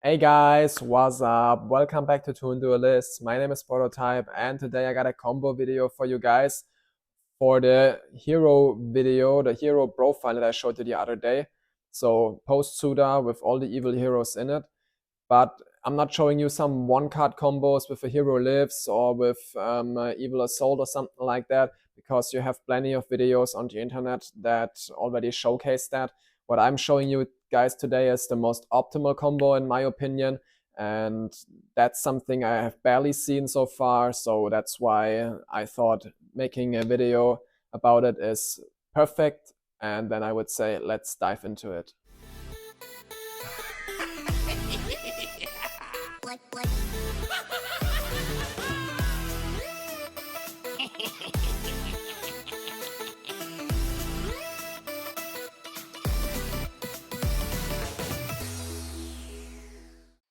Hey guys, what's up? Welcome back to Toon Duelists. My name is Prototype and today I got a combo video for you guys for the hero video, the hero profile that I showed you the other day. So post SUDA with all the evil heroes in it. But I'm not showing you some one-card combos with a hero lives or with evil assault or something like that, because you have plenty of videos on the internet that already showcase that. What I'm showing you guys today is the most optimal combo in my opinion, and that's something I have barely seen so far, so that's why I thought making a video about it is perfect. And then I would say let's dive into it.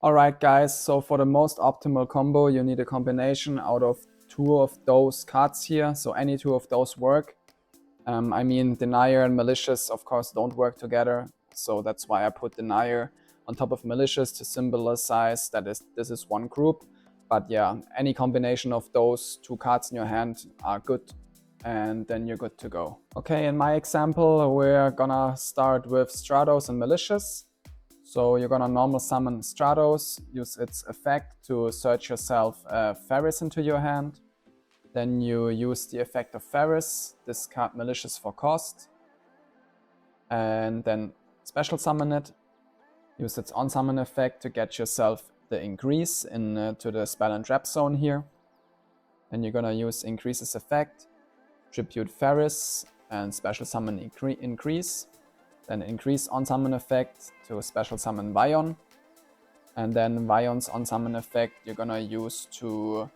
Alright guys, so for the most optimal combo you need a combination out of two of those cards here, so any two of those work. I mean, Denier and Malicious of course don't work together, so that's why I put Denier on top of Malicious to symbolize that this is one group. But yeah, any combination of those two cards in your hand are good, and then you're good to go. Okay, in my example we're gonna start with Stratos and Malicious. So you're gonna normal summon Stratos, use its effect to search yourself Ferris into your hand. Then you use the effect of Ferris, discard Malicious for cost, and then special summon it. Use its on summon effect to get yourself the increase to the spell and trap zone here. Then you're gonna use increases effect, tribute Ferris, and special summon increase. Then increase on summon effect to special summon Vion. And then Vion's on summon effect you're gonna use to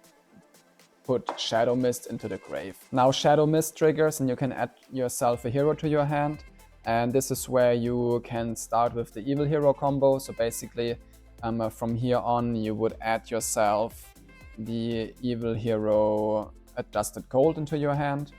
put Shadow Mist into the grave. Now Shadow Mist triggers and you can add yourself a hero to your hand. And this is where you can start with the evil hero combo. So basically from here on you would add yourself the evil hero adjusted gold into your hand.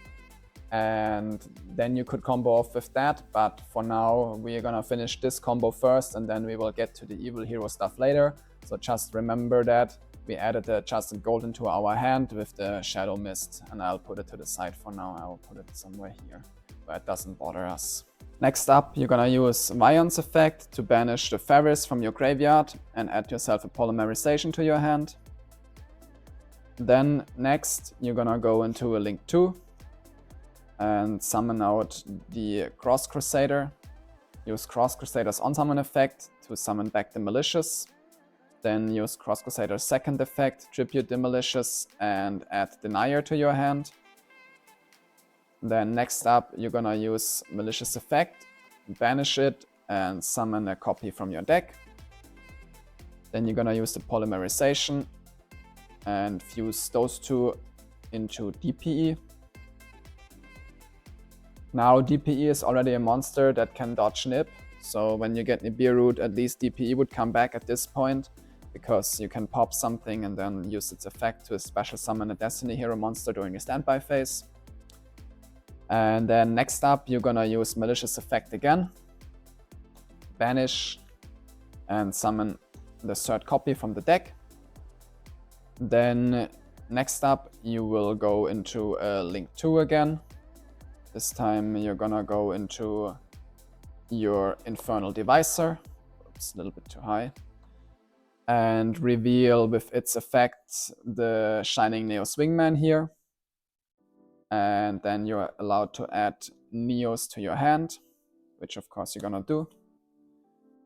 And then you could combo off with that, but for now we're gonna finish this combo first and then we will get to the evil hero stuff later. So just remember that we added the adjusted gold into our hand with the Shadow Mist, and I'll put it to the side for now. I'll put it somewhere here where it doesn't bother us. Next up, you're gonna use Vion's effect to banish the Ferris from your graveyard and add yourself a polymerization to your hand. Then next you're gonna go into a Link 2 and summon out the Cross Crusader. Use Cross Crusader's on summon effect to summon back the Malicious. Then use Cross Crusader's second effect, tribute the Malicious, and add Denier to your hand. Then next up you're gonna use Malicious effect, banish it, and summon a copy from your deck. Then you're gonna use the polymerization and fuse those two into DPE. Now DPE is already a monster that can dodge Nib, so when you get Nibiru, at least DPE would come back at this point, because you can pop something and then use its effect to special summon a Destiny Hero monster during a standby phase. And then next up you're gonna use Malicious effect again, banish, and summon the third copy from the deck. Then next up you will go into a Link 2 again. This time you're gonna go into your Infernal Devicer, oops, a little bit too high, and reveal with its effect the Shining Neos Wingman here. And then you're allowed to add Neos to your hand, which of course you're gonna do.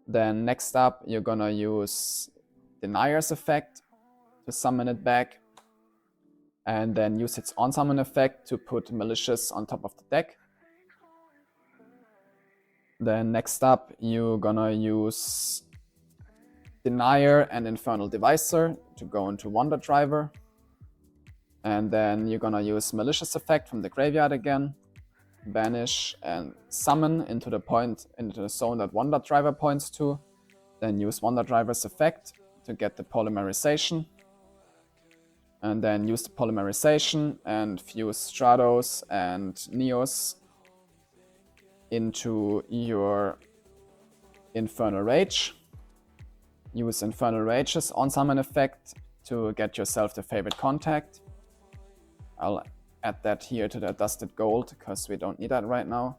Then next up you're gonna use Denier's effect to summon it back, and then use its on summon effect to put Malicious on top of the deck. Then next up you're gonna use Denier and Infernal Devicer to go into Wonder Driver. And then you're gonna use Malicious effect from the graveyard again, banish and summon into the zone that Wonder Driver points to. Then use Wonder Driver's effect to get the polymerization. And then use the polymerization and fuse Stratos and Neos into your Infernal Rage. use Infernal Rages on summon effect to get yourself the favorite contact. I'll add that here to the Dusted Gold because we don't need that right now.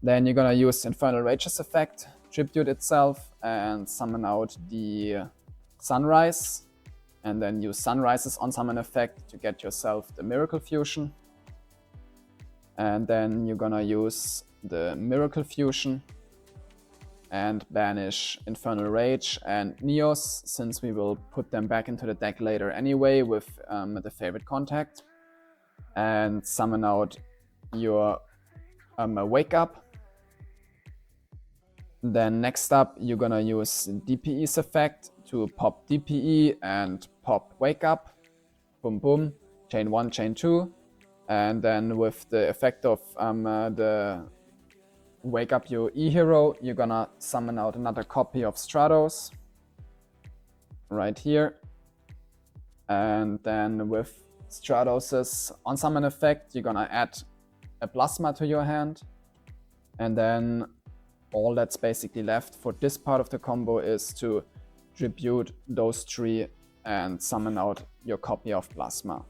Then you're gonna use Infernal Rages effect, tribute itself, and summon out the Sunrise. And then use Sunrises on summon effect to get yourself the Miracle Fusion. And then you're gonna use the Miracle Fusion and banish Infernal Rage and Neos, since we will put them back into the deck later anyway with the favorite contact. And summon out your Wake Up. Then next up, you're gonna use DPE's effect to pop DPE and pop Wake Up. Boom boom, chain 1, chain 2. And then with the effect of the Wake Up your E-Hero, you're gonna summon out another copy of Stratos. Right here. And then with Stratos' on summon effect, you're gonna add a Plasma to your hand. And then all that's basically left for this part of the combo is to tribute those 3 and summon out your copy of Plasma.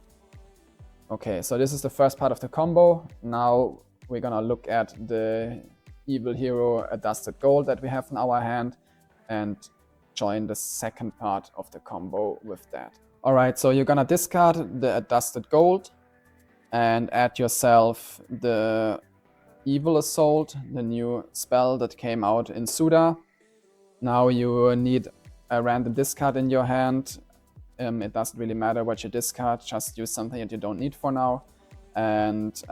Okay, so this is the first part of the combo. Now we're gonna look at the Evil Hero Dusted Gold that we have in our hand and join the second part of the combo with that. Alright, so you're gonna discard the Dusted Gold and add yourself the Evil Assault, the new spell that came out in SUDA. Now you need a random discard in your hand. It doesn't really matter what you discard, just use something that you don't need for now. And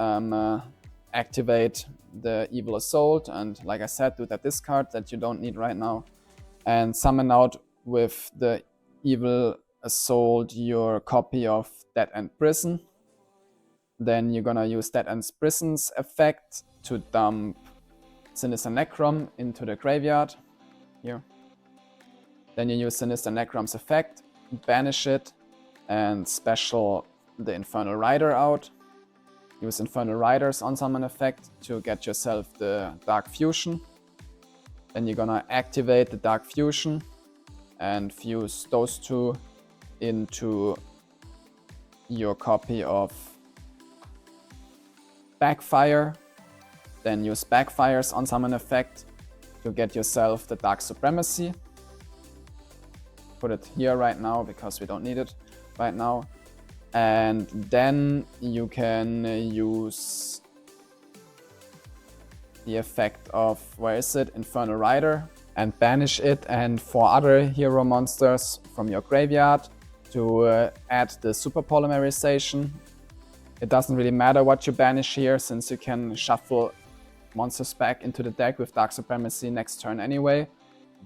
activate the Evil Assault, and like I said, do that discard that you don't need right now. And summon out with the Evil Assault your copy of Dead End Prison. Then you're gonna use Dead End Prison's effect to dump Sinister Necrom into the graveyard. Here. Then you use Sinister Necrom's effect, banish it, and special the Infernal Rider out. Use Infernal Rider's on summon effect to get yourself the Dark Fusion. Then you're gonna activate the Dark Fusion and fuse those 2 into your copy of Backfire. Then use Backfire's on summon effect to get yourself the Dark Supremacy. Put it here right now because we don't need it right now. And then you can use the effect of, where is it, Infernal Rider, and banish it and 4 other hero monsters from your graveyard to add the Super Polymerization. It doesn't really matter what you banish here, since you can shuffle monsters back into the deck with Dark Supremacy next turn anyway.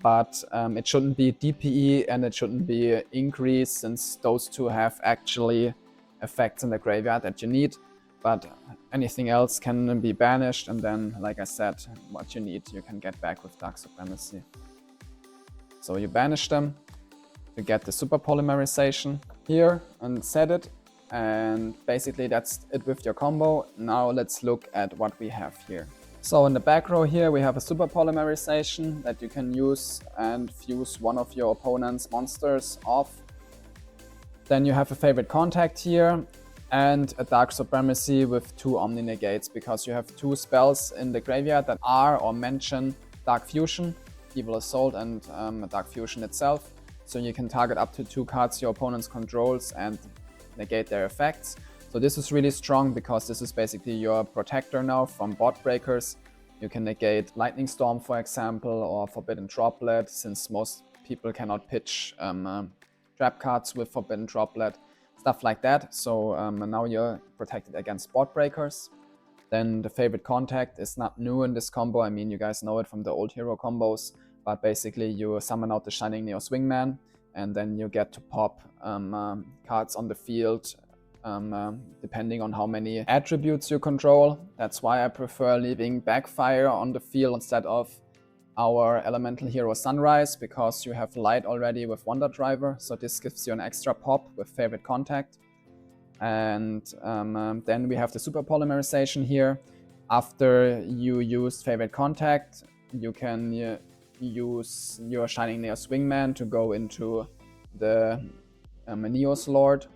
But it shouldn't be DPE and it shouldn't be Increase, since those 2 have actually effects in the graveyard that you need. But anything else can be banished, and then, like I said, what you need you can get back with Dark Supremacy. So you banish them to get the Super Polymerization here and set it. And basically that's it with your combo. Now let's look at what we have here. So in the back row here we have a Super Polymerization that you can use and fuse one of your opponent's monsters off. Then you have a favorite contact here and a Dark Supremacy with 2 Omni Negates, because you have 2 spells in the graveyard that are or mention Dark Fusion, Evil Assault, and Dark Fusion itself. So you can target up to 2 cards your opponent's controls and negate their effects. So this is really strong because this is basically your protector now from bot breakers. You can negate Lightning Storm, for example, or Forbidden Droplet, since most people cannot pitch trap cards with Forbidden Droplet, stuff like that. So now you're protected against bot breakers. Then the favorite contact is not new in this combo. I mean, you guys know it from the old hero combos, but basically you summon out the Shining Neos Wingman, and then you get to pop cards on the field depending on how many attributes you control. That's why I prefer leaving Backfire on the field instead of our elemental hero Sunrise, because you have light already with Wonder Driver, so this gives you an extra pop with favorite contact. And then we have the Super Polymerization here. After you use favorite contact, you can use your Shining Neos Wingman to go into the Neos Lord,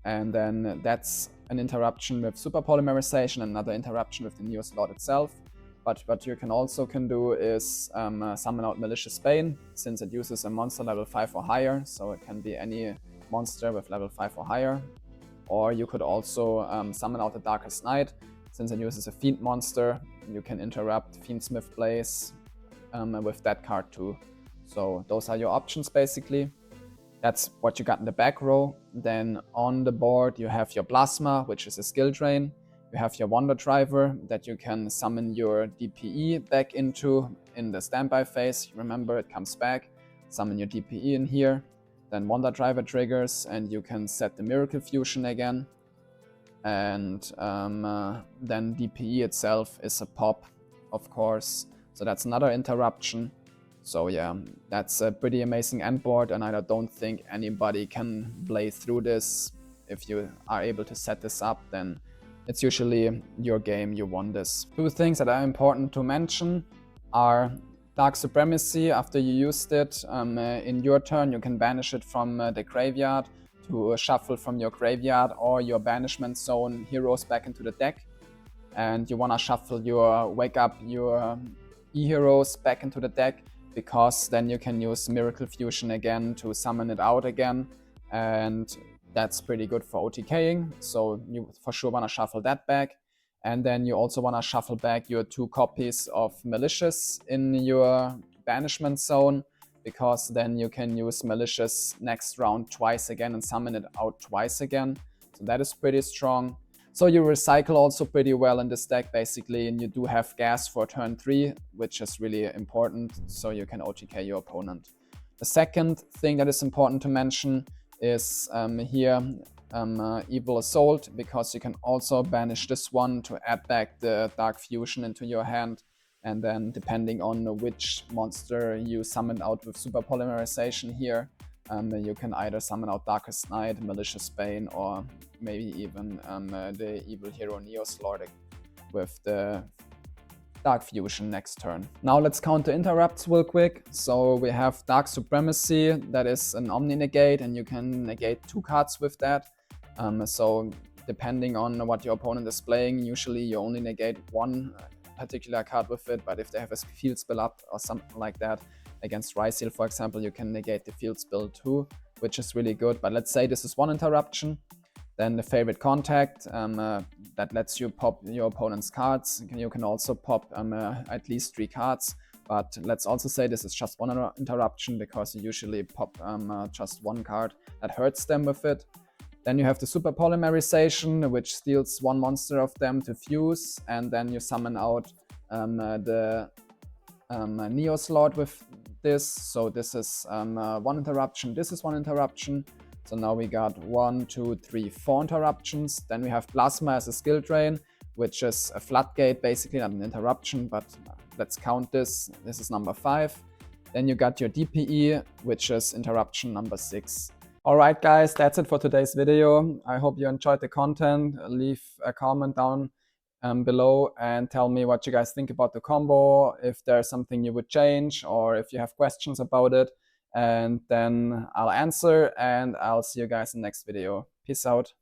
and then that's an interruption with super polymerization, another interruption with the Neos Lord itself. But what you can also do is summon out Malicious Bane, since it uses a monster level 5 or higher, so it can be any monster with level 5 or higher. Or you could also summon out the Darkest Night, since it uses a Fiend monster. You can interrupt Fiendsmith Blaze with that card too. So those are your options basically. That's what you got in the back row. Then on the board you have your Plasma, which is a skill drain. You have your Wonder Driver that you can summon your DPE back into in the standby phase. Remember, it comes back. Summon your DPE in here. Then Wonder Driver triggers and you can set the Miracle Fusion again. And then DPE itself is a pop, of course. So that's another interruption. So yeah, that's a pretty amazing end board, and I don't think anybody can play through this. If you are able to set this up, then it's usually your game, you won this. Two things that are important to mention are Dark Supremacy. After you used it, in your turn you can banish it from the graveyard to shuffle from your graveyard or your banishment zone heroes back into the deck. And you wanna shuffle wake up your E-heroes back into the deck, because then you can use Miracle Fusion again to summon it out again, and that's pretty good for OTKing, so you for sure want to shuffle that back. And then you also want to shuffle back your 2 copies of Malicious in your banishment zone, because then you can use Malicious next round twice again and summon it out twice again, so that is pretty strong. So you recycle also pretty well in this deck basically, and you do have gas for turn 3, which is really important, so you can OTK your opponent. The second thing that is important to mention is here Evil Assault, because you can also banish this one to add back the Dark Fusion into your hand, and then depending on which monster you summon out with Super Polymerization here, you can either summon out Darkest Night, Malicious Bane, or maybe even the evil hero Neos Lord with the Dark Fusion next turn. Now let's counter interrupts real quick. So we have Dark Supremacy, that is an Omni Negate, and you can negate 2 cards with that. So depending on what your opponent is playing, usually you only negate 1 particular card with it, but if they have a field spell up or something like that, against Ryseal, for example, you can negate the field spell too, which is really good. But let's say this is 1 interruption. Then the Favorite Contact, that lets you pop your opponent's cards. You can also pop at least 3 cards. But let's also say this is just 1 interruption, because you usually pop just 1 card that hurts them with it. Then you have the Super Polymerization, which steals 1 monster of them to fuse, and then you summon out the Neos Lord with this. So this is 1 interruption, this is 1 interruption. So now we got 1, 2, 3, 4 interruptions. Then we have Plasma as a skill drain, which is a floodgate, basically not an interruption, but let's count this. This is number 5. Then you got your DPE, which is interruption number 6. Alright guys, that's it for today's video. I hope you enjoyed the content. Leave a comment down below and tell me what you guys think about the combo, if there's something you would change, or if you have questions about it. And then I'll answer, and I'll see you guys in the next video. Peace out.